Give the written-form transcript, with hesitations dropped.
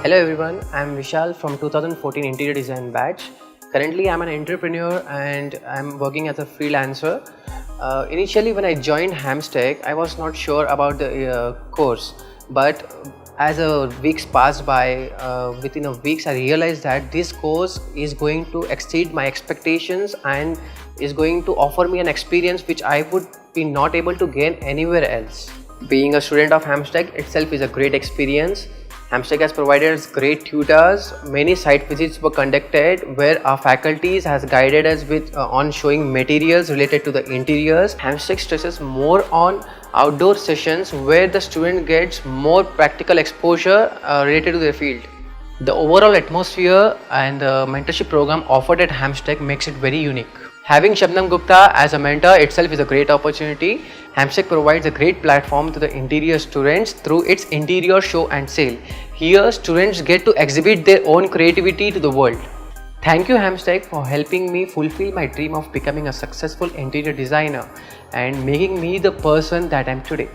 Hello everyone, I am Vishal from 2014 Interior Design batch. Currently I am an entrepreneur and I am working as a freelancer. Initially when I joined Hamstech, I was not sure about the course, but as weeks passed by, within a weeks I realized that this course is going to exceed my expectations and is going to offer me an experience which I would be not able to gain anywhere else. Being a student of Hamstech itself is a great experience. Hamstech has provided us great tutors. Many site visits were conducted where our faculties has guided us with on showing materials related to the interiors. Hamstech stresses more on outdoor sessions where the student gets more practical exposure related to their field. The overall atmosphere and the mentorship program offered at Hamstech makes it very unique. Having Shabnam Gupta as a mentor itself is a great opportunity. Hamstech provides a great platform to the interior students through its interior show and sale. Here, students get to exhibit their own creativity to the world. Thank you Hamstech for helping me fulfill my dream of becoming a successful interior designer and making me the person that I am today.